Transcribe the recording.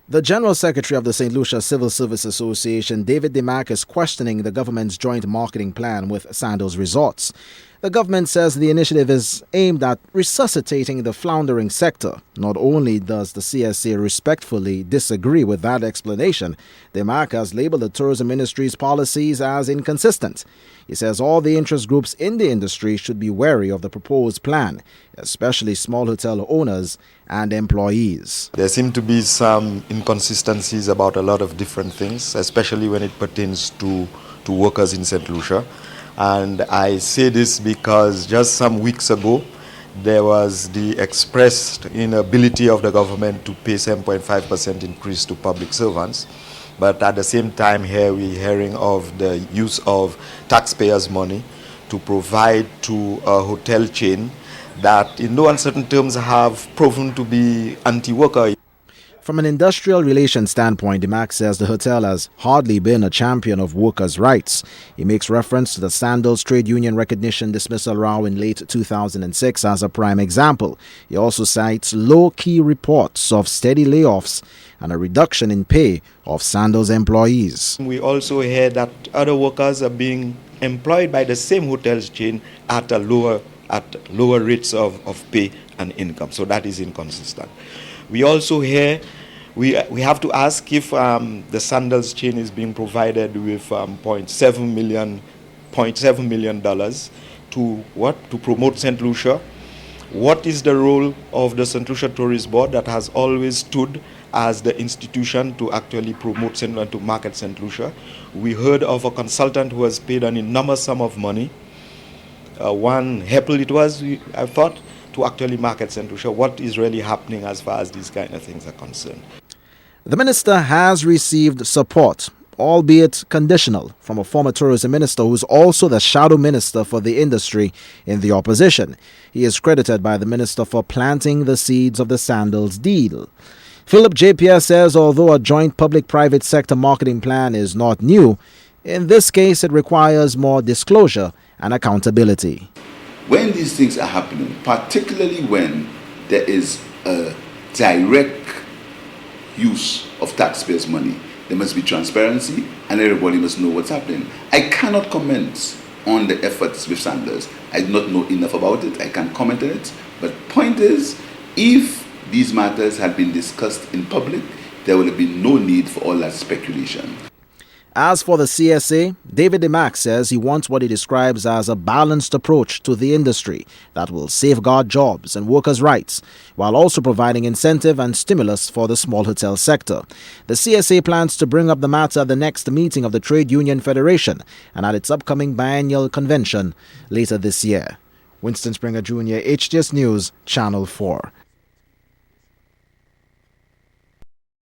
The General Secretary of the St. Lucia Civil Service Association, David Demack, is questioning the government's joint marketing plan with Sandals Resorts. The government says the initiative is aimed at resuscitating the floundering sector. Not only does the CSA respectfully disagree with that explanation, Demack has labeled the tourism ministry's policies as inconsistent. He says all the interest groups in the industry should be wary of the proposed plan, especially small hotel owners and employees. There seem to be some inconsistencies about a lot of different things, especially when it pertains to workers in St. Lucia. And I say this because just some weeks ago, there was the expressed inability of the government to pay 7.5% increase to public servants. But at the same time here, we're hearing of the use of taxpayers' money to provide to a hotel chain that in no uncertain terms have proven to be anti-worker. From an industrial relations standpoint, Demack says the hotel has hardly been a champion of workers' rights. He makes reference to the Sandals trade union recognition dismissal row in late 2006 as a prime example. He also cites low-key reports of steady layoffs and a reduction in pay of Sandals employees. We also hear that other workers are being employed by the same hotels chain at lower rates of pay and income. So that is inconsistent. We also hear, we have to ask if the Sandals chain is being provided with $0.7 million to what? To promote St. Lucia. What is the role of the St. Lucia Tourist Board that has always stood as the institution to actually promote St. Lucia, to market St. Lucia? We heard of a consultant who was paid an enormous sum of money. One Heppel it was, I thought, to actually market St. Lucia. What is really happening as far as these kind of things are concerned? The minister has received support, albeit conditional, from a former tourism minister who is also the shadow minister for the industry in the opposition. He is credited by the minister for planting the seeds of the Sandals deal. Philip J. Pierre says although a joint public-private sector marketing plan is not new, in this case it requires more disclosure and accountability. When these things are happening, particularly when there is a direct use of taxpayers' money, there must be transparency and everybody must know what's happening. I cannot comment on the efforts with Sandals. I do not know enough about it. I can't comment on it. But point is, if these matters had been discussed in public, there would have been no need for all that speculation. As for the CSA, David Demack says he wants what he describes as a balanced approach to the industry that will safeguard jobs and workers' rights, while also providing incentive and stimulus for the small hotel sector. The CSA plans to bring up the matter at the next meeting of the Trade Union Federation and at its upcoming biennial convention later this year. Winston Springer Jr., HTS News, Channel 4.